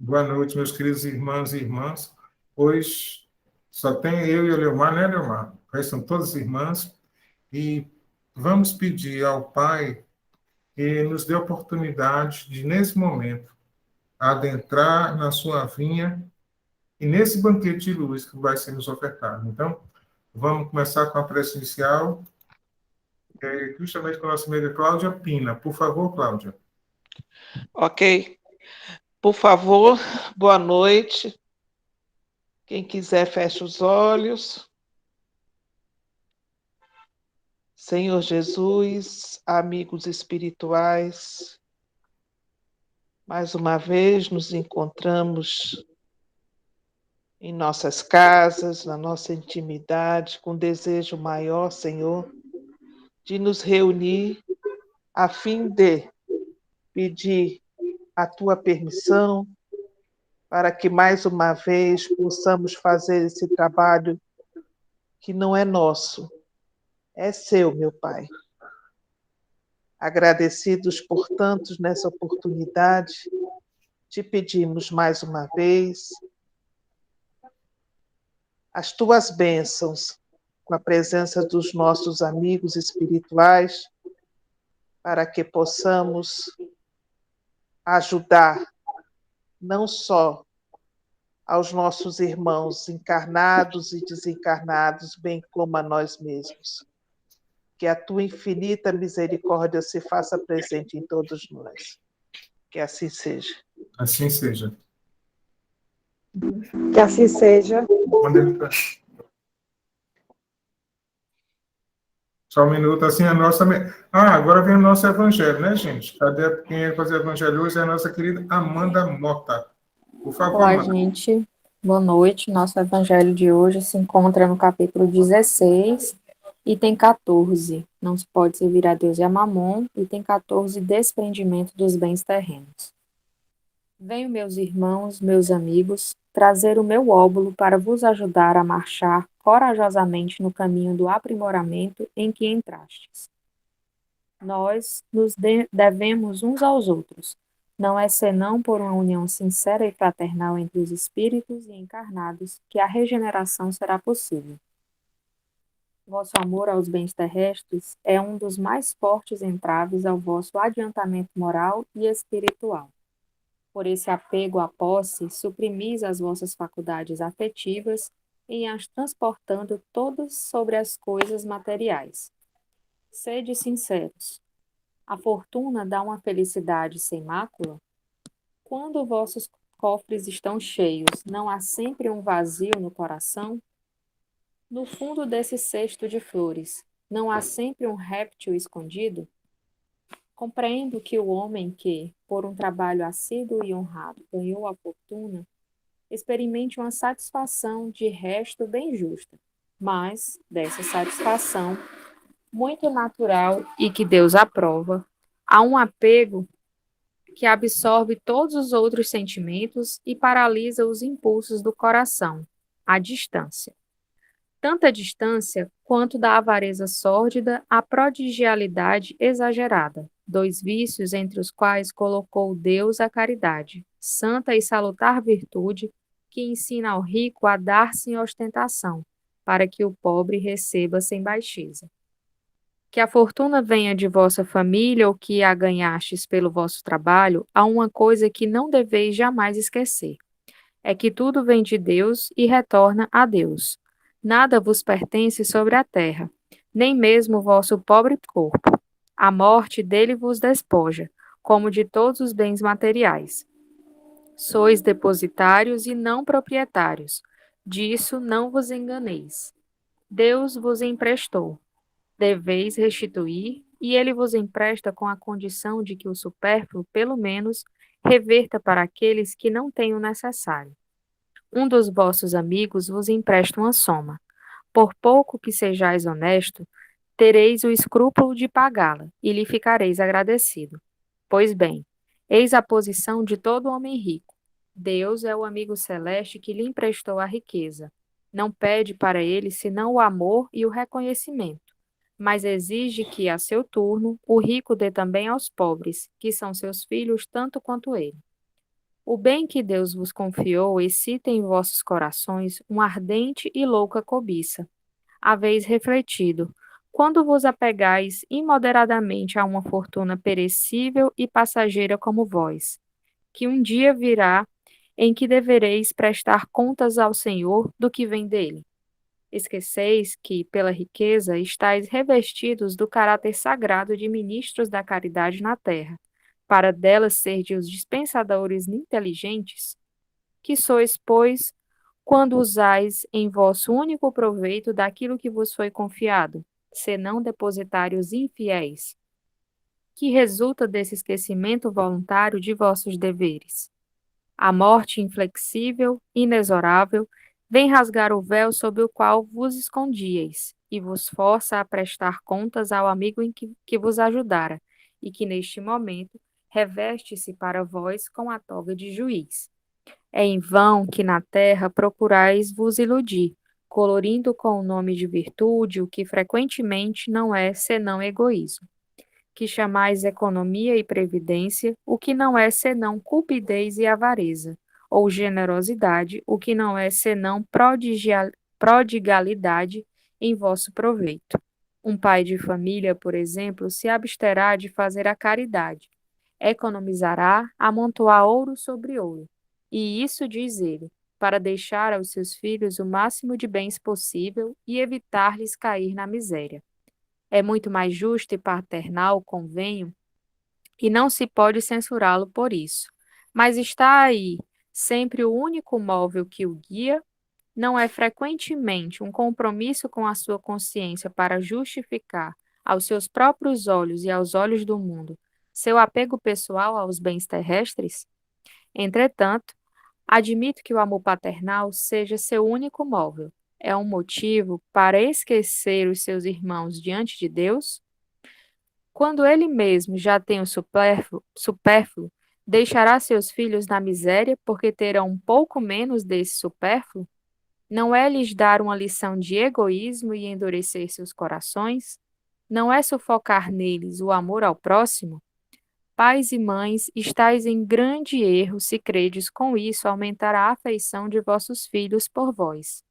Boa noite, meus queridos irmãos e irmãs. Hoje só tem eu e a Leomar, né, Leomar? O resto são todas irmãs. E vamos pedir ao Pai que nos dê a oportunidade de, nesse momento, adentrar na sua vinha e nesse banquete de luz que vai ser nos ofertado. Então, vamos começar com a prece inicial, justamente com a nossa amiga Cláudia Pina. Por favor, Cláudia. Ok. Por favor, boa noite. Quem quiser, feche os olhos. Senhor Jesus, amigos espirituais, mais uma vez nos encontramos em nossas casas, na nossa intimidade, com desejo maior, Senhor, de nos reunir a fim de pedir a tua permissão para que mais uma vez possamos fazer esse trabalho que não é nosso, é seu, meu Pai. Agradecidos por tantos nessa oportunidade, te pedimos mais uma vez as tuas bênçãos, com a presença dos nossos amigos espirituais, para que possamos ajudar não só aos nossos irmãos encarnados e desencarnados, bem como a nós mesmos. Que a tua infinita misericórdia se faça presente em todos nós. Que assim seja. Assim seja. Que assim seja. Só um minuto, assim, a nossa... agora vem o nosso evangelho, né, gente? Cadê quem é fazer o evangelho hoje? É a nossa querida Amanda Mota. Por favor, Olá, Amanda. gente. Boa noite. Nosso evangelho de hoje se encontra no capítulo 16, item 14. Não se pode servir a Deus e a Mamon. Item 14, desprendimento dos bens terrenos. Venho, meus irmãos, meus amigos, trazer o meu óbolo para vos ajudar a marchar corajosamente no caminho do aprimoramento em que entrastes. Nós nos devemos uns aos outros. Não é senão por uma união sincera e fraternal entre os espíritos e encarnados que a regeneração será possível. Vosso amor aos bens terrestres é um dos mais fortes entraves ao vosso adiantamento moral e espiritual. Por esse apego à posse, suprimis as vossas faculdades afetivas e as transportando todas sobre as coisas materiais. Sede sinceros. A fortuna dá uma felicidade sem mácula? Quando vossos cofres estão cheios, não há sempre um vazio no coração? No fundo desse cesto de flores, não há sempre um réptil escondido? Compreendo que o homem que, por um trabalho assíduo e honrado, ganhou a fortuna, experimente uma satisfação de resto bem justa, mas, dessa satisfação, muito natural e que Deus aprova, há um apego que absorve todos os outros sentimentos e paralisa os impulsos do coração, a distância. Tanta distância quanto da avareza sórdida à prodigialidade exagerada, dois vícios entre os quais colocou Deus a caridade, santa e salutar virtude que ensina ao rico a dar sem ostentação, para que o pobre receba sem baixeza. Que a fortuna venha de vossa família ou que a ganhastes pelo vosso trabalho, há uma coisa que não deveis jamais esquecer: é que tudo vem de Deus e retorna a Deus. Nada vos pertence sobre a terra, nem mesmo o vosso pobre corpo. A morte dele vos despoja, como de todos os bens materiais. Sois depositários e não proprietários. Disso não vos enganeis. Deus vos emprestou. Deveis restituir, e ele vos empresta com a condição de que o supérfluo, pelo menos, reverta para aqueles que não têm o necessário. Um dos vossos amigos vos empresta uma soma. Por pouco que sejais honesto, tereis o escrúpulo de pagá-la, e lhe ficareis agradecido. Pois bem, eis a posição de todo homem rico. Deus é o amigo celeste que lhe emprestou a riqueza. Não pede para ele senão o amor e o reconhecimento, mas exige que, a seu turno, o rico dê também aos pobres, que são seus filhos tanto quanto ele. O bem que Deus vos confiou excita em vossos corações uma ardente e louca cobiça. Haveis refletido, quando vos apegais imoderadamente a uma fortuna perecível e passageira como vós, que um dia virá em que devereis prestar contas ao Senhor do que vem dele. Esqueceis que, pela riqueza, estáis revestidos do caráter sagrado de ministros da caridade na terra, para delas serdes os dispensadores inteligentes, que sois, pois, quando usais em vosso único proveito daquilo que vos foi confiado, senão depositários infiéis, que resulta desse esquecimento voluntário de vossos deveres. A morte inflexível, inexorável, vem rasgar o véu sob o qual vos escondíeis e vos força a prestar contas ao amigo que vos ajudara, e que neste momento reveste-se para vós com a toga de juiz. É em vão que na terra procurais vos iludir, colorindo com o nome de virtude o que frequentemente não é senão egoísmo, que chamais economia e previdência, o que não é senão cupidez e avareza, ou generosidade, o que não é senão prodigalidade em vosso proveito. Um pai de família, por exemplo, se absterá de fazer a caridade, economizará, amontoar ouro sobre ouro. E isso diz ele, para deixar aos seus filhos o máximo de bens possível e evitar-lhes cair na miséria. É muito mais justo e paternal, convenho, e não se pode censurá-lo por isso. Mas está aí sempre o único móvel que o guia, não é frequentemente um compromisso com a sua consciência para justificar aos seus próprios olhos e aos olhos do mundo seu apego pessoal aos bens terrestres? Entretanto, admito que o amor paternal seja seu único móvel. É um motivo para esquecer os seus irmãos diante de Deus? Quando ele mesmo já tem o supérfluo, deixará seus filhos na miséria porque terão um pouco menos desse supérfluo? Não é lhes dar uma lição de egoísmo e endurecer seus corações? Não é sufocar neles o amor ao próximo? Pais e mães, estais em grande erro se credes com isso aumentar a afeição de vossos filhos por vós.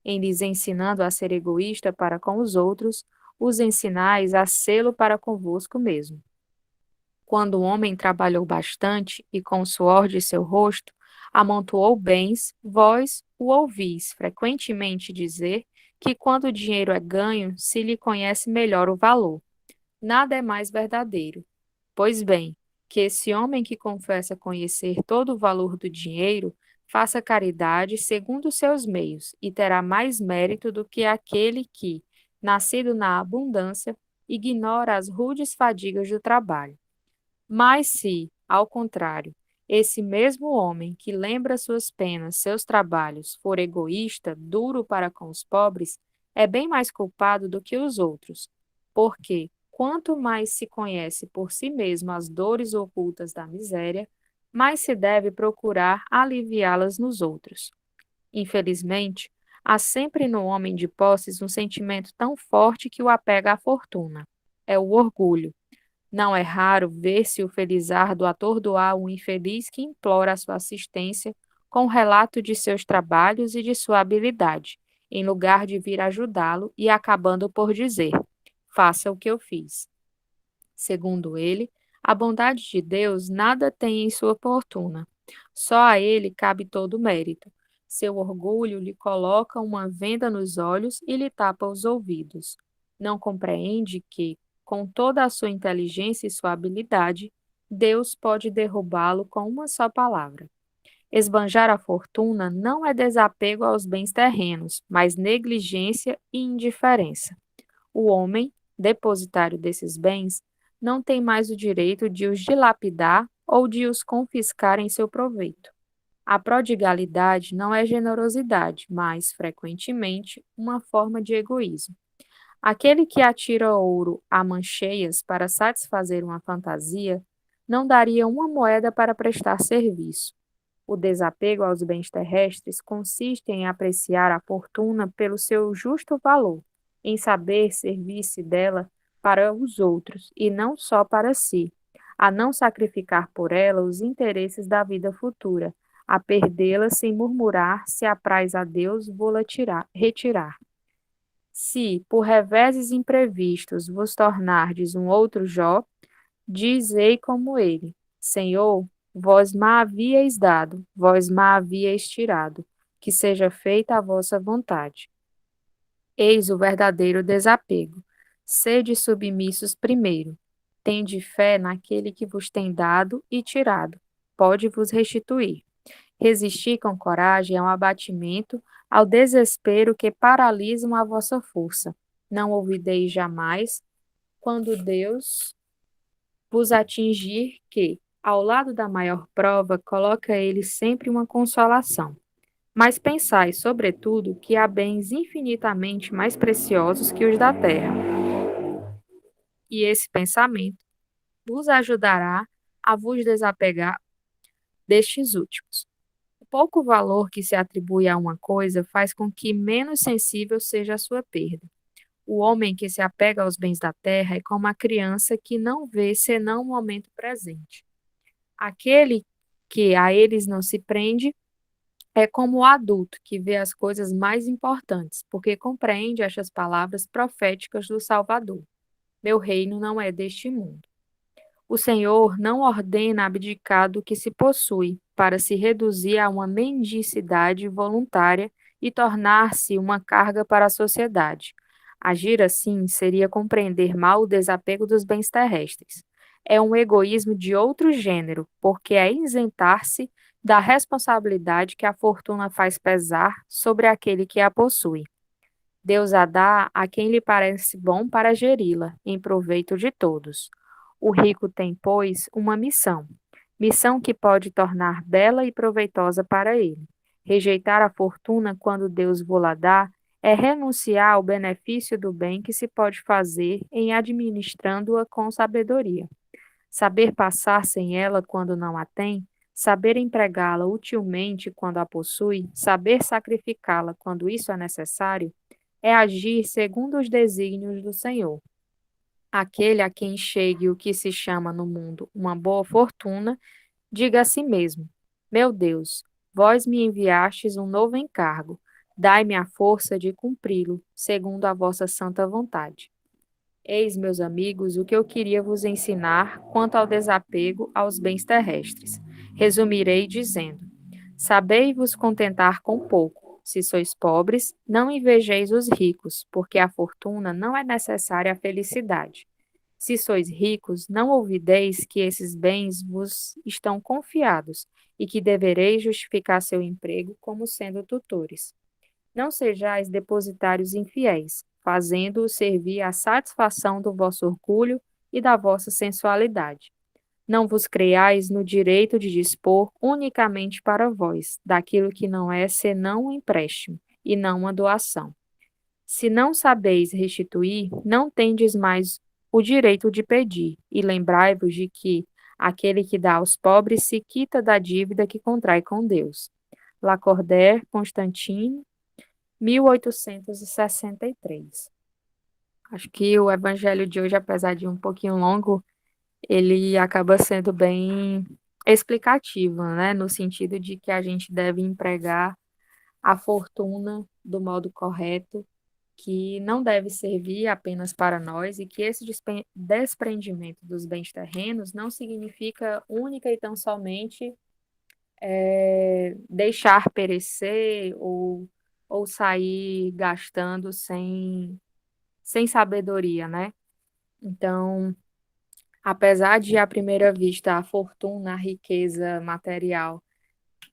Em lhes ensinando a ser egoísta para com os outros, os ensinais a sê-lo para convosco mesmo. Quando o homem trabalhou bastante e com o suor de seu rosto amontoou bens, vós o ouvis frequentemente dizer que quando o dinheiro é ganho, se lhe conhece melhor o valor. Nada é mais verdadeiro. Pois bem, que esse homem que confessa conhecer todo o valor do dinheiro, faça caridade segundo os seus meios, e terá mais mérito do que aquele que, nascido na abundância, ignora as rudes fadigas do trabalho. Mas se, ao contrário, esse mesmo homem que lembra suas penas, seus trabalhos, for egoísta, duro para com os pobres, é bem mais culpado do que os outros, porque quanto mais se conhece por si mesmo as dores ocultas da miséria, mais se deve procurar aliviá-las nos outros. Infelizmente, há sempre no homem de posses um sentimento tão forte que o apega à fortuna. É o orgulho. Não é raro ver-se o felizardo atordoar um infeliz que implora a sua assistência com o relato de seus trabalhos e de sua habilidade, em lugar de vir ajudá-lo e acabando por dizer: faça o que eu fiz. Segundo ele, a bondade de Deus nada tem em sua fortuna. Só a ele cabe todo o mérito. Seu orgulho lhe coloca uma venda nos olhos e lhe tapa os ouvidos. Não compreende que, com toda a sua inteligência e sua habilidade, Deus pode derrubá-lo com uma só palavra. Esbanjar a fortuna não é desapego aos bens terrenos, mas negligência e indiferença. O homem, depositário desses bens, não tem mais o direito de os dilapidar ou de os confiscar em seu proveito. A prodigalidade não é generosidade, mas, frequentemente, uma forma de egoísmo. Aquele que atira ouro a mancheias para satisfazer uma fantasia não daria uma moeda para prestar serviço. O desapego aos bens terrestres consiste em apreciar a fortuna pelo seu justo valor, em saber servir-se dela para os outros e não só para si, a não sacrificar por ela os interesses da vida futura, a perdê-la sem murmurar, se apraz a Deus, vou-la retirar. Se, por reveses imprevistos, vos tornardes um outro Jó, dizei como ele: Senhor, vós me havíeis dado, vós me havíeis tirado, que seja feita a vossa vontade. Eis o verdadeiro desapego. Sede submissos primeiro. Tende fé naquele que vos tem dado e tirado. Pode vos restituir. Resistir com coragem ao abatimento, ao desespero que paralisam a vossa força. Não ouvideis jamais, quando Deus vos atingir, que, ao lado da maior prova, coloca ele sempre uma consolação. Mas pensai, sobretudo, que há bens infinitamente mais preciosos que os da terra. E esse pensamento vos ajudará a vos desapegar destes últimos. O pouco valor que se atribui a uma coisa faz com que menos sensível seja a sua perda. O homem que se apega aos bens da terra é como a criança que não vê senão o momento presente. Aquele que a eles não se prende é como o adulto que vê as coisas mais importantes, porque compreende estas palavras proféticas do Salvador. Meu reino não é deste mundo. O Senhor não ordena abdicar do que se possui, para se reduzir a uma mendicidade voluntária e tornar-se uma carga para a sociedade. Agir assim seria compreender mal o desapego dos bens terrestres. É um egoísmo de outro gênero, porque é isentar-se da responsabilidade que a fortuna faz pesar sobre aquele que a possui. Deus a dá a quem lhe parece bom para geri-la, em proveito de todos. O rico tem, pois, uma missão que pode tornar bela e proveitosa para ele. Rejeitar a fortuna quando Deus vô-la dá é renunciar ao benefício do bem que se pode fazer em administrando-a com sabedoria. Saber passar sem ela quando não a tem, saber empregá-la utilmente quando a possui, saber sacrificá-la quando isso é necessário, é agir segundo os desígnios do Senhor. Aquele a quem chegue o que se chama no mundo uma boa fortuna, diga a si mesmo: Meu Deus, vós me enviastes um novo encargo, dai-me a força de cumpri-lo, segundo a vossa santa vontade. Eis, meus amigos, o que eu queria vos ensinar quanto ao desapego aos bens terrestres. Resumirei dizendo: sabei vos contentar com pouco. Se sois pobres, não invejeis os ricos, porque a fortuna não é necessária à felicidade. Se sois ricos, não ouvideis que esses bens vos estão confiados e que devereis justificar seu emprego como sendo tutores. Não sejais depositários infiéis, fazendo-o servir à satisfação do vosso orgulho e da vossa sensualidade. Não vos creiais no direito de dispor unicamente para vós, daquilo que não é senão um empréstimo, e não uma doação. Se não sabeis restituir, não tendes mais o direito de pedir, e lembrai-vos de que aquele que dá aos pobres se quita da dívida que contrai com Deus. Lacordaire, Constantine, 1863. Acho que o evangelho de hoje, apesar de um pouquinho longo, ele acaba sendo bem explicativo, né? No sentido de que a gente deve empregar a fortuna do modo correto, que não deve servir apenas para nós e que esse desprendimento dos bens terrenos não significa única e tão somente deixar perecer ou sair gastando sem sabedoria, né? Então, apesar de, à primeira vista, a fortuna, a riqueza material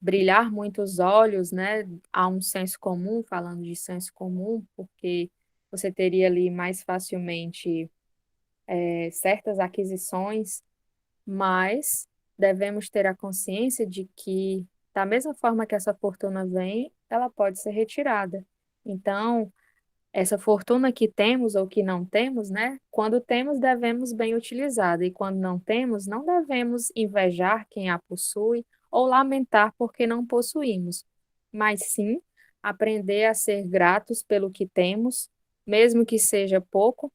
brilhar muito os olhos, né? Há um senso comum, falando de senso comum, porque você teria ali mais facilmente certas aquisições, mas devemos ter a consciência de que, da mesma forma que essa fortuna vem, ela pode ser retirada. Então, essa fortuna que temos ou que não temos, né? Quando temos, devemos bem utilizá-la, e quando não temos, não devemos invejar quem a possui ou lamentar porque não possuímos, mas sim aprender a ser gratos pelo que temos, mesmo que seja pouco,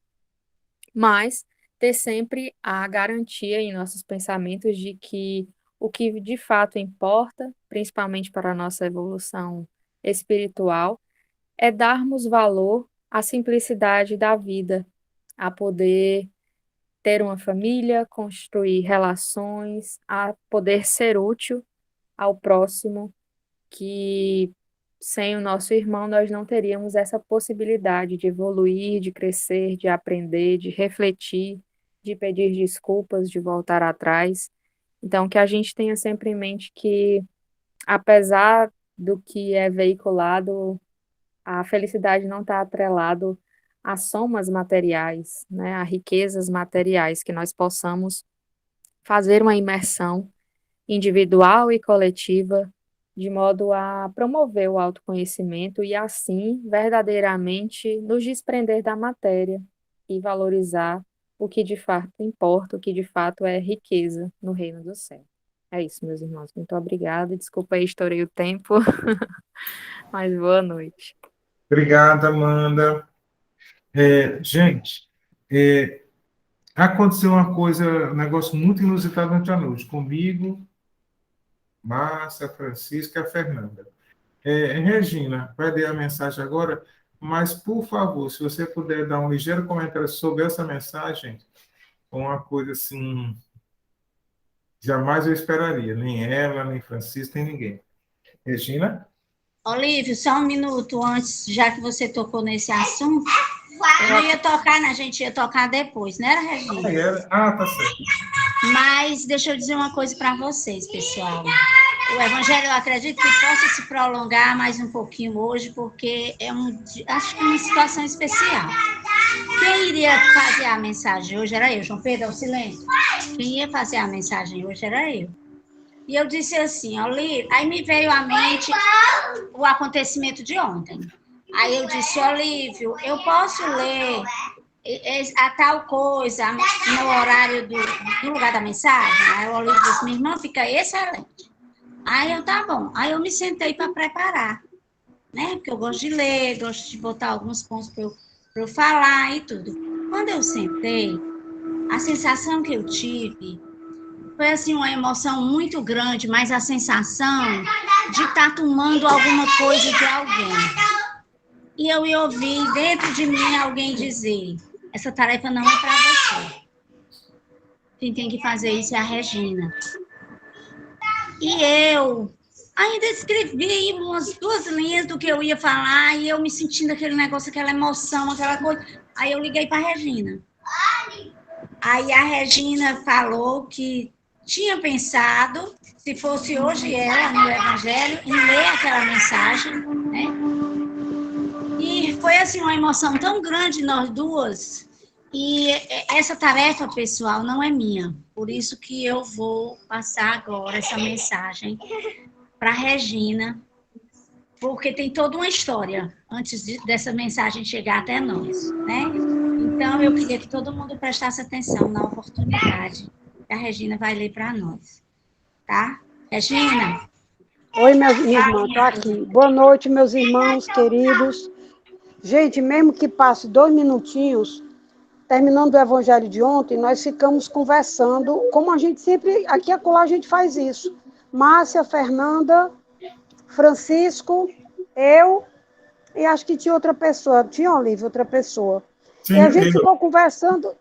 mas ter sempre a garantia em nossos pensamentos de que o que de fato importa, principalmente para a nossa evolução espiritual, é darmos valor à simplicidade da vida, a poder ter uma família, construir relações, a poder ser útil ao próximo, que sem o nosso irmão nós não teríamos essa possibilidade de evoluir, de crescer, de aprender, de refletir, de pedir desculpas, de voltar atrás. Então, que a gente tenha sempre em mente que, apesar do que é veiculado, a felicidade não está atrelado a somas materiais, né, a riquezas materiais, que nós possamos fazer uma imersão individual e coletiva, de modo a promover o autoconhecimento e, assim, verdadeiramente nos desprender da matéria e valorizar o que de fato importa, o que de fato é riqueza no reino do céu. É isso, meus irmãos. Muito obrigada. Desculpa aí, estourei o tempo, mas boa noite. Obrigada, Amanda. Gente, aconteceu uma coisa, um negócio muito inusitado ontem à noite, comigo, Márcia, Francisca e a Fernanda. Regina, vai ler a mensagem agora, mas, por favor, se você puder dar um ligeiro comentário sobre essa mensagem, uma coisa assim, jamais eu esperaria, nem ela, nem Francisca, nem ninguém. Regina? Olívio, só um minuto antes, já que você tocou nesse assunto, eu não ia tocar, né? A gente ia tocar depois, né, Regina? Tá certo. Mas deixa eu dizer uma coisa para vocês, pessoal. O Evangelho, eu acredito que possa se prolongar mais um pouquinho hoje, porque acho que é uma situação especial. Quem iria fazer a mensagem hoje era eu. João Pedro, ao silêncio. Quem ia fazer a mensagem hoje era eu. E eu disse assim, Olívio, aí me veio à mente o acontecimento de ontem. Aí eu disse, Olívio, eu posso ler a tal coisa no horário no lugar da mensagem? Aí o Olívio disse, minha irmã, fica excelente. Aí eu, tá bom. Aí eu me sentei para preparar, né? Porque eu gosto de ler, gosto de botar alguns pontos para eu falar e tudo. Quando eu sentei, a sensação que eu tive foi assim uma emoção muito grande, mas a sensação de estar tomando alguma coisa de alguém. E eu ia ouvir dentro de mim alguém dizer, essa tarefa não é para você. Quem tem que fazer isso é a Regina. E eu ainda escrevi umas 2 linhas do que eu ia falar, e eu me sentindo aquele negócio, aquela emoção, aquela coisa. Aí eu liguei para a Regina. Aí a Regina falou que tinha pensado, se fosse hoje ela, no Evangelho, em ler aquela mensagem, né? E foi assim uma emoção tão grande nós duas. E essa tarefa, pessoal, não é minha. Por isso que eu vou passar agora essa mensagem para a Regina, porque tem toda uma história antes dessa mensagem chegar até nós, né? Então, eu queria que todo mundo prestasse atenção na oportunidade que a Regina vai ler para nós, tá? Regina? Oi, minha irmã, estou aqui. Boa noite, meus irmãos queridos. Gente, mesmo que passe 2 minutinhos, terminando o evangelho de ontem, nós ficamos conversando, como a gente sempre, aqui e acolá a gente faz isso. Márcia, Fernanda, Francisco, eu, e acho que tinha outra pessoa, tinha Olívia, outra pessoa. Sim, e a gente ficou conversando.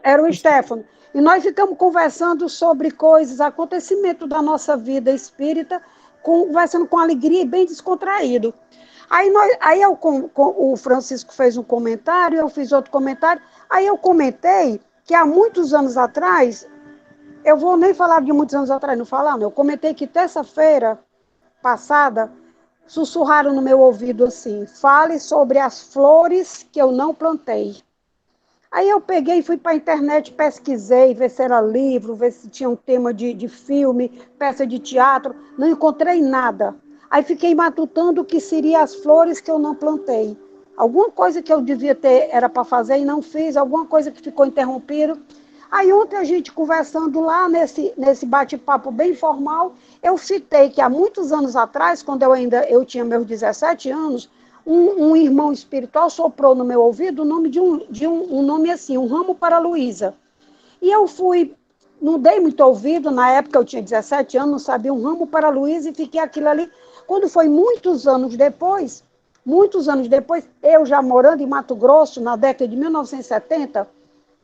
Era o Stefano. E nós ficamos conversando sobre coisas, acontecimento da nossa vida espírita, conversando com alegria e bem descontraído. Aí o Francisco fez um comentário, eu fiz outro comentário. Aí eu comentei que há muitos anos atrás, eu vou nem falar de muitos anos atrás, não falar, não. Eu comentei que terça-feira passada, sussurraram no meu ouvido assim, fale sobre as flores que eu não plantei. Aí eu peguei e fui para a internet, pesquisei, ver se era livro, ver se tinha um tema de filme, peça de teatro, não encontrei nada. Aí fiquei matutando o que seriam as flores que eu não plantei. Alguma coisa que eu devia ter era para fazer e não fiz, alguma coisa que ficou interrompida. Aí ontem a gente conversando lá nesse bate-papo bem formal, eu citei que há muitos anos atrás, quando eu tinha meus 17 anos, um irmão espiritual soprou no meu ouvido o nome um nome assim, um ramo para Luísa. E eu não dei muito ouvido, na época eu tinha 17 anos, não sabia um ramo para Luísa e fiquei aquilo ali. Quando foi muitos anos depois, eu já morando em Mato Grosso, na década de 1970,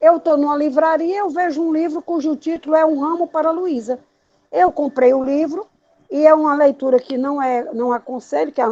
eu estou numa livraria, eu vejo um livro cujo título é Um Ramo para Luísa. Eu comprei o livro, e é uma leitura que não aconselho, que é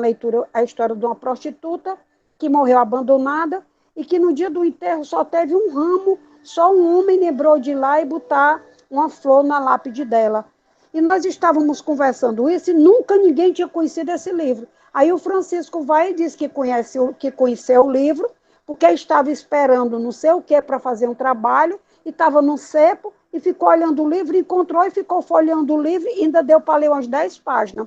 a história de uma prostituta que morreu abandonada e que no dia do enterro só teve um ramo, só um homem lembrou de ir lá e botar uma flor na lápide dela. E nós estávamos conversando isso e nunca ninguém tinha conhecido esse livro. Aí o Francisco vai e diz que conheceu o livro, porque estava esperando não sei o que para fazer um trabalho, e estava no cepo, e ficou olhando o livro, encontrou e ficou folheando o livro, e ainda deu para ler umas 10 páginas.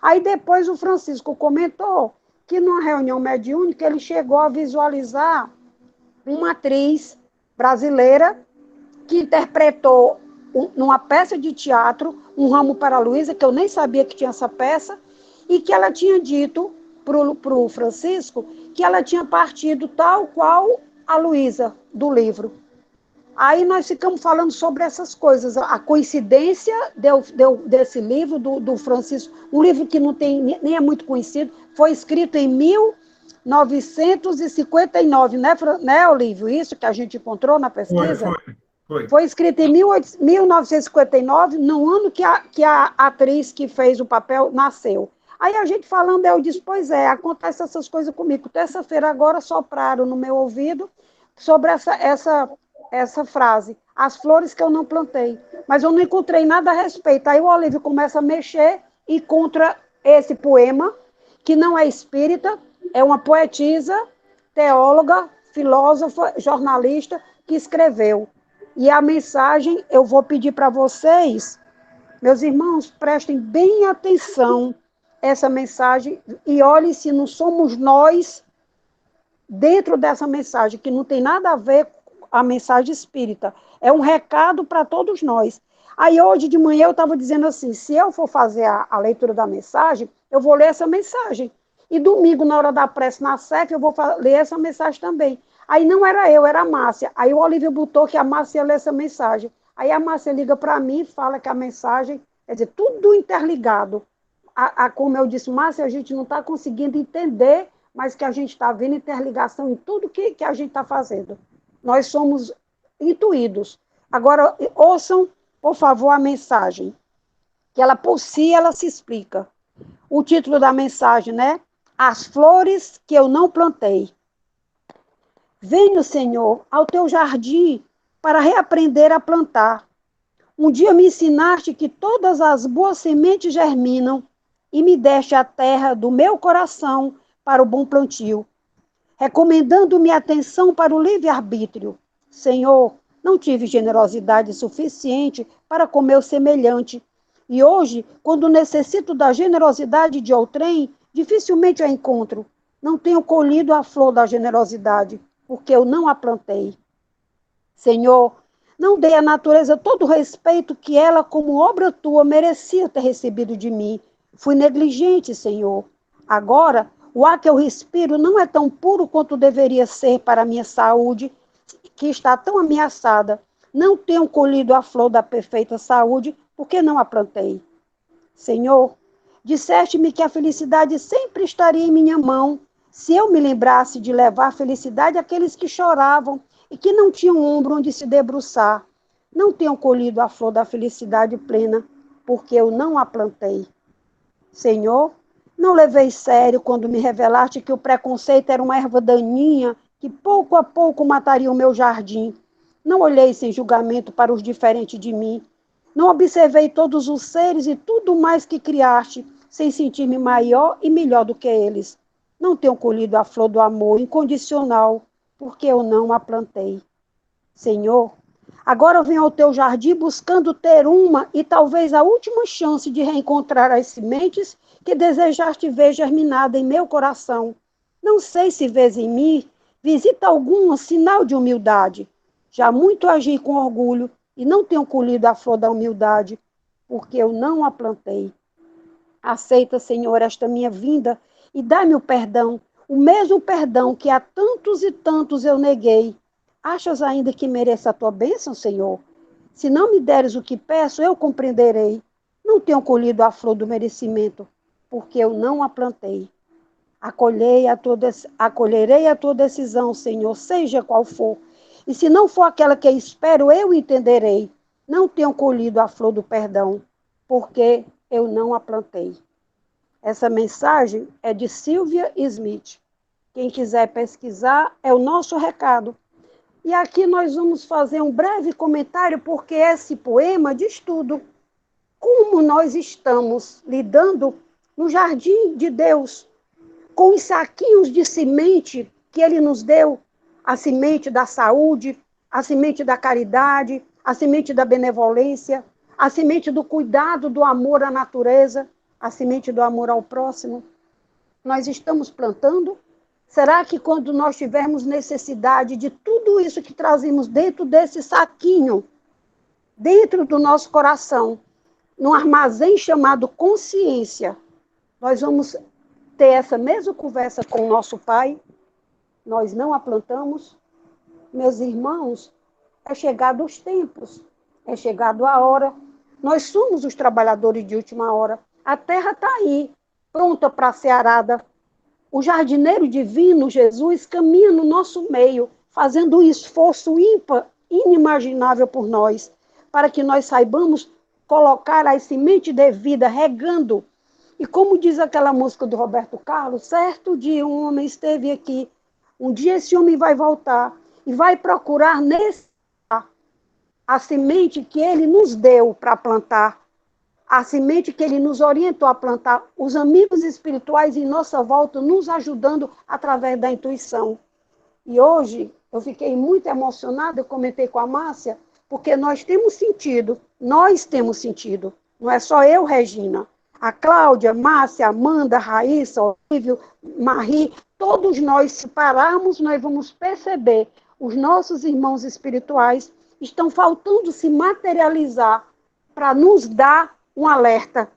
Aí depois o Francisco comentou que numa reunião mediúnica ele chegou a visualizar uma atriz brasileira que interpretou numa peça de teatro, Um Ramo para Luísa, que eu nem sabia que tinha essa peça, e que ela tinha dito para o Francisco que ela tinha partido tal qual a Luísa do livro. Aí nós ficamos falando sobre essas coisas, a coincidência desse livro do Francisco, um livro que não tem, nem é muito conhecido, foi escrito em 1959, né, Olívio? Isso que a gente encontrou na pesquisa? Foi escrito em 1959, no ano que a atriz que fez o papel nasceu. Aí a gente falando, eu disse, pois é, acontece essas coisas comigo. Terça-feira agora sopraram no meu ouvido sobre essa frase, as flores que eu não plantei. Mas eu não encontrei nada a respeito. Aí o Olívio começa a mexer e encontra esse poema, que não é espírita, é uma poetisa, teóloga, filósofa, jornalista, que escreveu. E a mensagem, eu vou pedir para vocês, meus irmãos, prestem bem atenção essa mensagem e olhem se não somos nós dentro dessa mensagem, que não tem nada a ver com a mensagem espírita. É um recado para todos nós. Aí hoje de manhã eu estava dizendo assim, se eu for fazer a leitura da mensagem, eu vou ler essa mensagem. E domingo, na hora da prece na SEF, eu vou ler essa mensagem também. Aí não era eu, era a Márcia. Aí o Olívio botou que a Márcia ia ler essa mensagem. Aí a Márcia liga para mim e fala que a mensagem, quer dizer, tudo interligado. Como eu disse, Márcia, a gente não está conseguindo entender, mas que a gente está vendo interligação em tudo que a gente está fazendo. Nós somos intuídos. Agora, ouçam, por favor, a mensagem, que ela, por si, ela se explica. O título da mensagem, né? As flores que eu não plantei. Venho, Senhor, ao teu jardim para reaprender a plantar. Um dia me ensinaste que todas as boas sementes germinam e me deste a terra do meu coração para o bom plantio, recomendando-me atenção para o livre-arbítrio. Senhor, não tive generosidade suficiente para com meu semelhante, e hoje, quando necessito da generosidade de outrem, dificilmente a encontro. Não tenho colhido a flor da generosidade, porque eu não a plantei. Senhor, não dei à natureza todo o respeito que ela, como obra tua, merecia ter recebido de mim. Fui negligente, Senhor. Agora, o ar que eu respiro não é tão puro quanto deveria ser para a minha saúde, que está tão ameaçada. Não tenho colhido a flor da perfeita saúde, porque não a plantei. Senhor, disseste-me que a felicidade sempre estaria em minha mão, se eu me lembrasse de levar felicidade àqueles que choravam e que não tinham ombro onde se debruçar. Não tenho colhido a flor da felicidade plena, porque eu não a plantei. Senhor, não levei sério quando me revelaste que o preconceito era uma erva daninha que pouco a pouco mataria o meu jardim. Não olhei sem julgamento para os diferentes de mim. Não observei todos os seres e tudo mais que criaste, sem sentir-me maior e melhor do que eles. Não tenho colhido a flor do amor incondicional, porque eu não a plantei. Senhor, agora eu venho ao teu jardim buscando ter uma e talvez a última chance de reencontrar as sementes que desejaste ver germinada em meu coração. Não sei se vês em mim visita algum sinal de humildade. Já muito agi com orgulho e não tenho colhido a flor da humildade, porque eu não a plantei. Aceita, Senhor, esta minha vinda e dá-me o perdão, o mesmo perdão que a tantos e tantos eu neguei. Achas ainda que mereça a tua bênção, Senhor? Se não me deres o que peço, eu compreenderei. Não tenho colhido a flor do merecimento, porque eu não a plantei. Acolherei a tua decisão, Senhor, seja qual for. E se não for aquela que eu espero, eu entenderei. Não tenho colhido a flor do perdão, porque eu não a plantei. Essa mensagem é de Sylvia Smith. Quem quiser pesquisar, é o nosso recado. E aqui nós vamos fazer um breve comentário, porque esse poema diz tudo. Como nós estamos lidando no jardim de Deus, com os saquinhos de semente que Ele nos deu, a semente da saúde, a semente da caridade, a semente da benevolência, a semente do cuidado, do amor à natureza, a semente do amor ao próximo. Nós estamos plantando? Será que quando nós tivermos necessidade de tudo isso que trazemos dentro desse saquinho, dentro do nosso coração, num armazém chamado consciência, nós vamos ter essa mesma conversa com o nosso Pai? Nós não a plantamos? Meus irmãos, é chegado os tempos, é chegado a hora. Nós somos os trabalhadores de última hora. A terra está aí, pronta para ser arada. O jardineiro divino, Jesus, caminha no nosso meio, fazendo um esforço ímpar, inimaginável por nós, para que nós saibamos colocar a semente devida, regando. E como diz aquela música do Roberto Carlos, certo dia um homem esteve aqui, um dia esse homem vai voltar e vai procurar a semente que ele nos deu para plantar, a semente que ele nos orientou a plantar, os amigos espirituais em nossa volta nos ajudando através da intuição. E hoje eu fiquei muito emocionada, eu comentei com a Márcia, porque nós temos sentido, não é só eu, Regina, a Cláudia, Márcia, Amanda, Raíssa, Olívio, Marie, todos nós, se pararmos, nós vamos perceber, os nossos irmãos espirituais estão faltando se materializar para nos dar um alerta.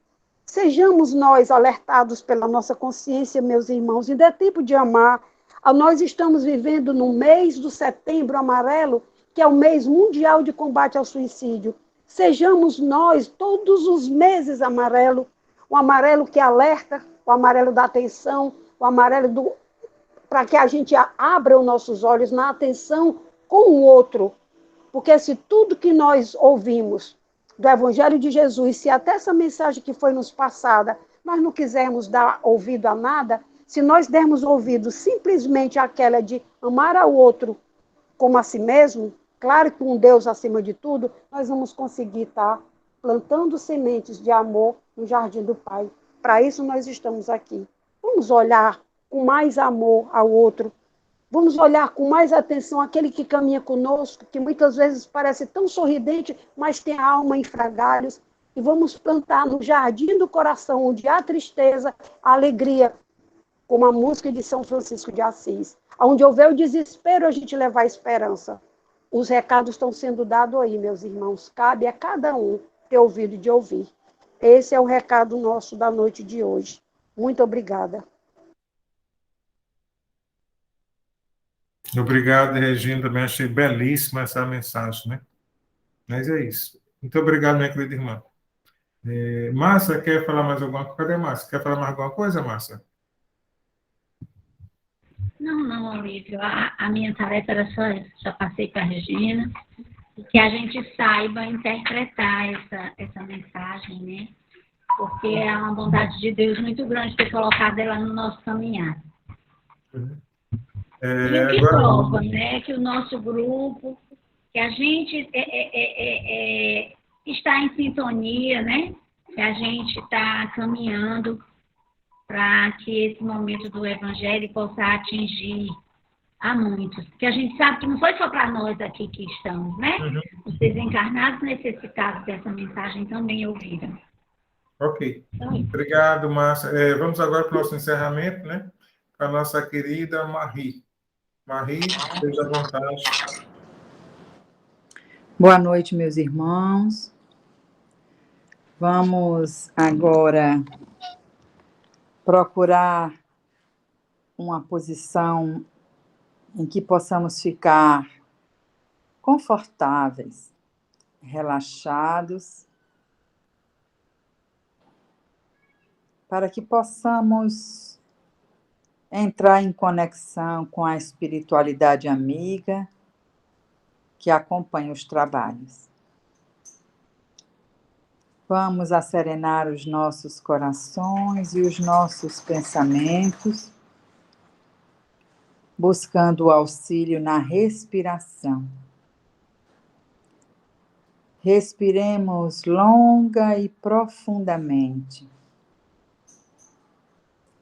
Sejamos nós alertados pela nossa consciência, meus irmãos, ainda é tempo de amar. Nós estamos vivendo no mês do Setembro Amarelo, que é o mês mundial de combate ao suicídio. Sejamos nós, todos os meses amarelo, o amarelo que alerta, o amarelo da atenção, o amarelo para que a gente abra os nossos olhos na atenção com o outro. Porque se tudo que nós ouvimos do Evangelho de Jesus, se até essa mensagem que foi nos passada, nós não quisermos dar ouvido a nada, se nós dermos ouvido simplesmente àquela de amar ao outro como a si mesmo, claro que um Deus acima de tudo, nós vamos conseguir estar plantando sementes de amor no jardim do Pai. Para isso nós estamos aqui. Vamos olhar com mais amor ao outro. Vamos olhar com mais atenção aquele que caminha conosco, que muitas vezes parece tão sorridente, mas tem a alma em frangalhos. E vamos plantar no jardim do coração, onde há tristeza, a alegria, como a música de São Francisco de Assis. Onde houver o desespero, a gente levar a esperança. Os recados estão sendo dados aí, meus irmãos. Cabe a cada um ter ouvido de ouvir. Esse é o recado nosso da noite de hoje. Muito obrigada. Obrigado, Regina. Também achei belíssima essa mensagem, né? Mas é isso. Muito obrigado, minha querida irmã. Márcia, quer falar mais alguma coisa? Cadê a Márcia? Quer falar mais alguma coisa, Márcia? Não, Olívio. A minha tarefa era só essa. Já passei para a Regina. Que a gente saiba interpretar essa mensagem, né? Porque é uma bondade de Deus muito grande ter colocado ela no nosso caminhar. E o que prova, né? Que o nosso grupo, que a gente está em sintonia, né? Que a gente está caminhando para que esse momento do Evangelho possa atingir a muitos. Porque a gente sabe que não foi só para nós aqui que estamos, né? Os desencarnados necessitados dessa mensagem também ouviram. Ok. Obrigado, Márcia. Vamos agora para o nosso encerramento, né? Com a nossa querida Marie. Marie, esteja à vontade. Boa noite, meus irmãos. Vamos agora procurar uma posição em que possamos ficar confortáveis, relaxados, para que possamos entrar em conexão com a espiritualidade amiga que acompanha os trabalhos. Vamos acerenar os nossos corações e os nossos pensamentos, buscando o auxílio na respiração. Respiremos longa e profundamente,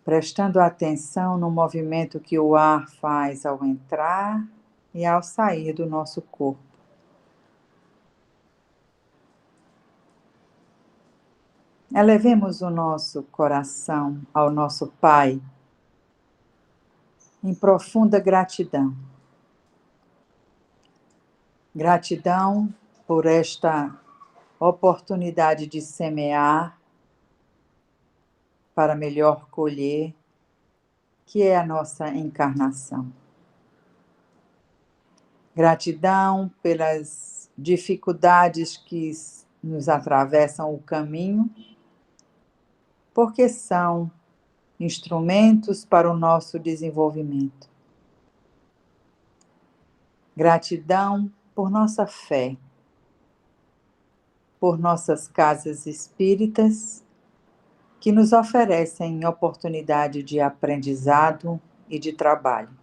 prestando atenção no movimento que o ar faz ao entrar e ao sair do nosso corpo. Elevemos o nosso coração ao nosso Pai, em profunda gratidão. Gratidão por esta oportunidade de semear para melhor colher, que é a nossa encarnação. Gratidão pelas dificuldades que nos atravessam o caminho, porque são instrumentos para o nosso desenvolvimento. Gratidão por nossa fé, por nossas casas espíritas, que nos oferecem oportunidade de aprendizado e de trabalho.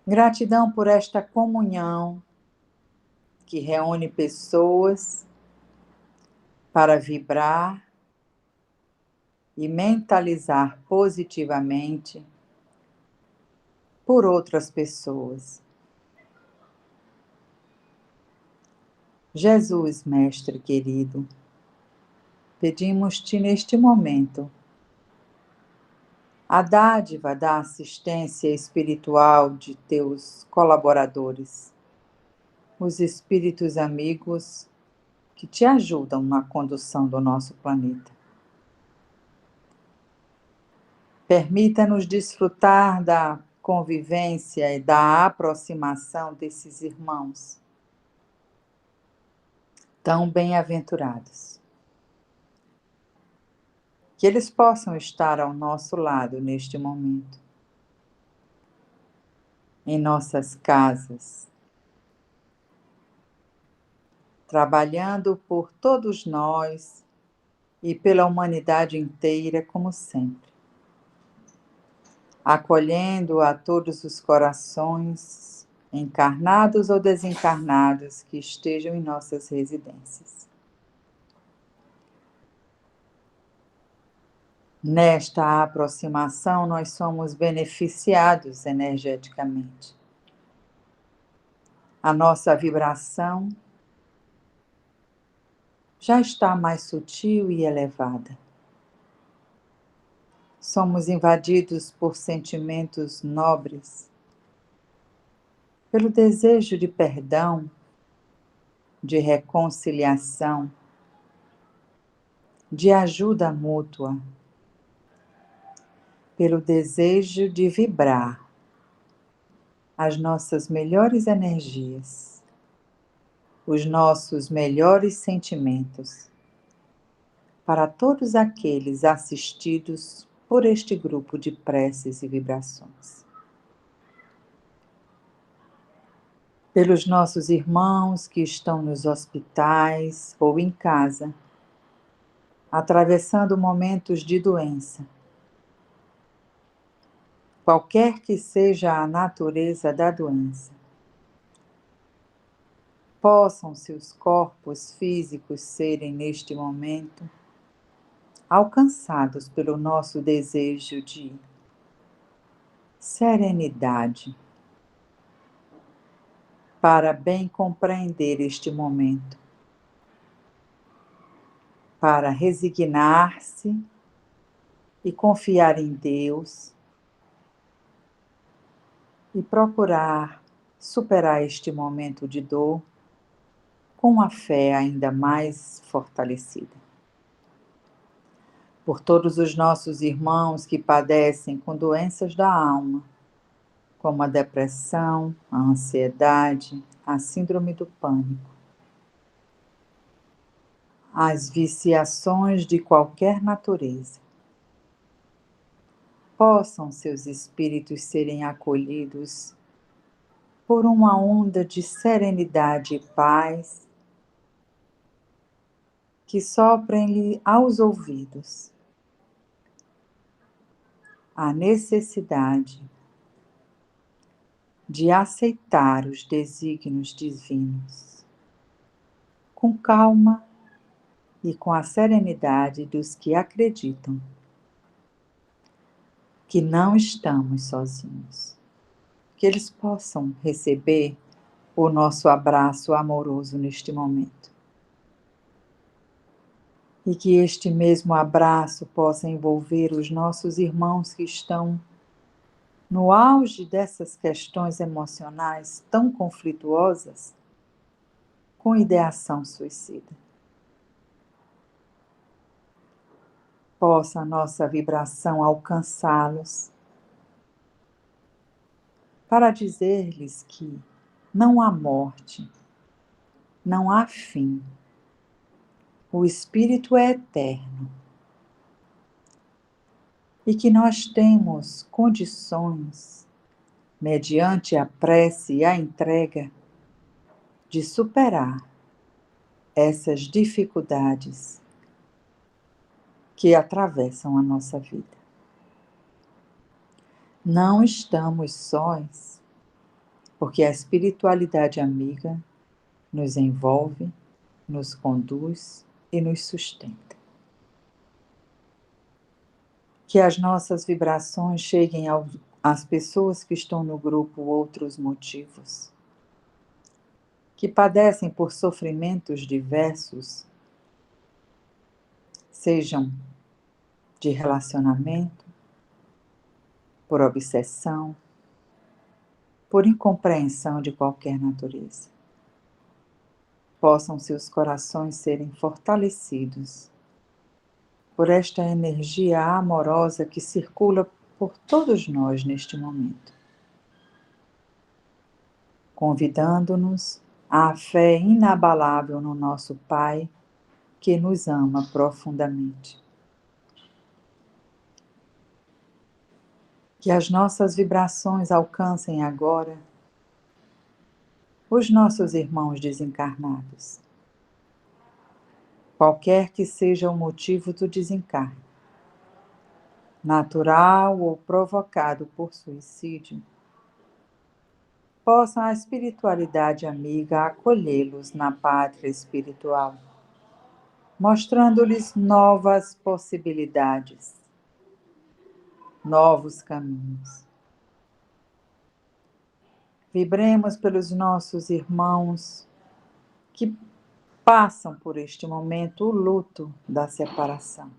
Gratidão por esta comunhão que reúne pessoas para vibrar e mentalizar positivamente por outras pessoas. Jesus, Mestre querido, pedimos-te neste momento a dádiva da assistência espiritual de teus colaboradores, os espíritos amigos que te ajudam na condução do nosso planeta. Permita-nos desfrutar da convivência e da aproximação desses irmãos tão bem-aventurados. Que eles possam estar ao nosso lado neste momento, em nossas casas, trabalhando por todos nós e pela humanidade inteira, como sempre, acolhendo a todos os corações, encarnados ou desencarnados, que estejam em nossas residências. Nesta aproximação, nós somos beneficiados energeticamente. A nossa vibração já está mais sutil e elevada. Somos invadidos por sentimentos nobres, pelo desejo de perdão, de reconciliação, de ajuda mútua, pelo desejo de vibrar as nossas melhores energias, os nossos melhores sentimentos, para todos aqueles assistidos por este grupo de preces e vibrações. Pelos nossos irmãos que estão nos hospitais ou em casa, atravessando momentos de doença, qualquer que seja a natureza da doença, possam seus corpos físicos serem, neste momento, alcançados pelo nosso desejo de serenidade, para bem compreender este momento, para resignar-se e confiar em Deus, e procurar superar este momento de dor com a fé ainda mais fortalecida. por todos os nossos irmãos que padecem com doenças da alma, como a depressão, a ansiedade, a síndrome do pânico, as viciações de qualquer natureza. Possam seus espíritos serem acolhidos por uma onda de serenidade e paz que soprem-lhe aos ouvidos a necessidade de aceitar os desígnios divinos com calma e com a serenidade dos que acreditam que não estamos sozinhos, que eles possam receber o nosso abraço amoroso neste momento. E que este mesmo abraço possa envolver os nossos irmãos que estão no auge dessas questões emocionais tão conflituosas, com ideação suicida. Possa a nossa vibração alcançá-los para dizer-lhes que não há morte, não há fim. O Espírito é eterno e que nós temos condições, mediante a prece e a entrega, de superar essas dificuldades que atravessam a nossa vida. Não estamos sós, porque a espiritualidade amiga nos envolve, nos conduz e nos sustenta. Que as nossas vibrações cheguem às pessoas que estão no grupo Outros Motivos, que padecem por sofrimentos diversos, sejam de relacionamento, por obsessão, por incompreensão de qualquer natureza. Possam seus corações serem fortalecidos por esta energia amorosa que circula por todos nós neste momento, convidando-nos à fé inabalável no nosso Pai, que nos ama profundamente. Que as nossas vibrações alcancem agora os nossos irmãos desencarnados. Qualquer que seja o motivo do desencarne, natural ou provocado por suicídio, possa a espiritualidade amiga acolhê-los na pátria espiritual, mostrando-lhes novas possibilidades, novos caminhos. Vibremos pelos nossos irmãos que passam por este momento o luto da separação.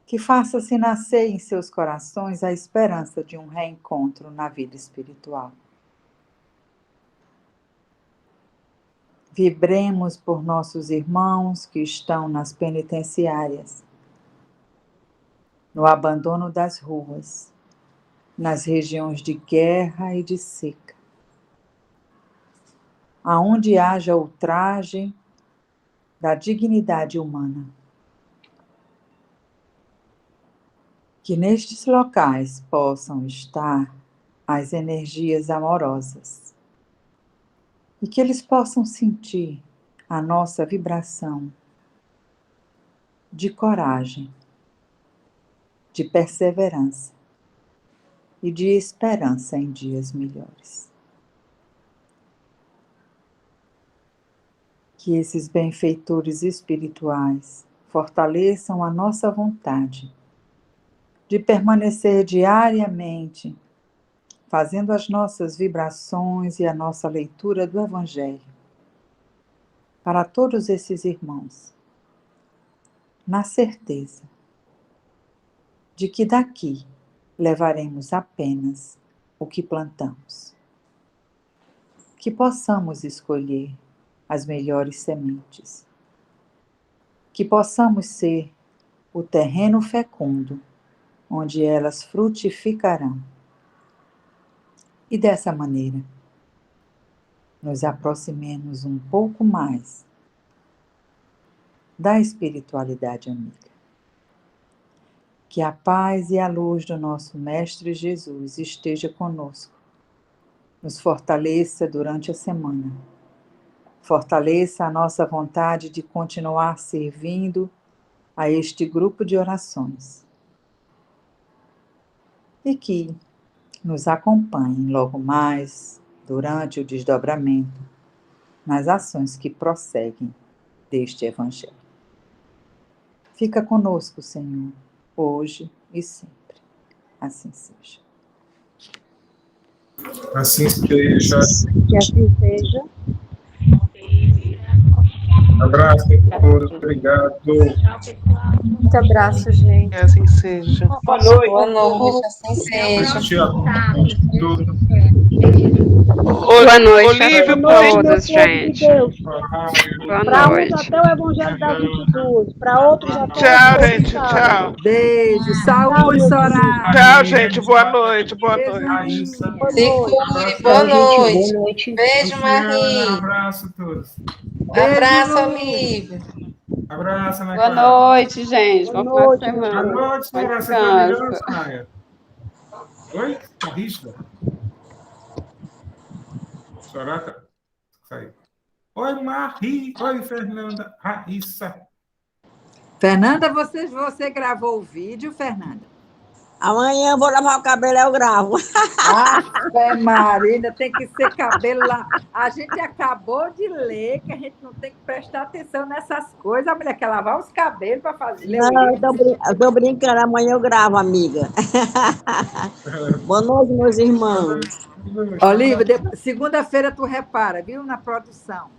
Que faça-se nascer em seus corações a esperança de um reencontro na vida espiritual. Vibremos por nossos irmãos que estão nas penitenciárias, no abandono das ruas, nas regiões de guerra e de seca, aonde haja ultraje da dignidade humana. Que nestes locais possam estar as energias amorosas e que eles possam sentir a nossa vibração de coragem, de perseverança e de esperança em dias melhores. Que esses benfeitores espirituais fortaleçam a nossa vontade de permanecer diariamente fazendo as nossas vibrações e a nossa leitura do Evangelho para todos esses irmãos, na certeza de que daqui levaremos apenas o que plantamos. Que possamos escolher as melhores sementes. que possamos ser o terreno fecundo, onde elas frutificarão. E dessa maneira, nos aproximemos um pouco mais da espiritualidade amiga. Que a paz e a luz do nosso Mestre Jesus esteja conosco, nos fortaleça durante a semana, fortaleça a nossa vontade de continuar servindo a este grupo de orações e que nos acompanhem logo mais durante o desdobramento nas ações que prosseguem deste Evangelho. Fica conosco, Senhor, hoje e sempre. Assim seja. Assim seja. Que assim seja. Abraço a todos, obrigado. Muito abraço, gente. Que assim seja. Boa noite. Boa noite, assim seja. Tchau. Tudo. Boa noite Olívio, a Boa noite, todos, meu povo de gente. Deus. Boa Para uns noite. até o Evangelho da 22, para outros até Tchau, o gente. Tchau. Beijo, saúde, Tchau, Soraya. Tchau, gente. Boa noite. Boa Beijo, noite. Raíssa. Boa Se noite. cuide, boa noite. Beijo, Luciana, Marie. abraço a todos. Abraço, Lu. amigo. Abraço, Ana Boa Clara. noite, gente. Boa Bom final de noite, Boa semana. noite, Bom Soraya. Você tá melhor, descanso. Soraya? Oi? Rígida. Soraya tá... Saiu. Oi, Marie. Oi, Fernanda. Raíssa. Fernanda, você gravou o vídeo, Fernanda? Amanhã eu vou lavar o cabelo, eu gravo. Ave Maria, ainda tem que ser cabelo lá. A gente acabou de ler que a gente não tem que prestar atenção nessas coisas. A mulher quer lavar os cabelos para fazer. ler o Não, livro. eu tô brincando, amanhã eu gravo, amiga. Boa noite, meus irmãos. Olívia, segunda-feira tu repara, viu, na produção.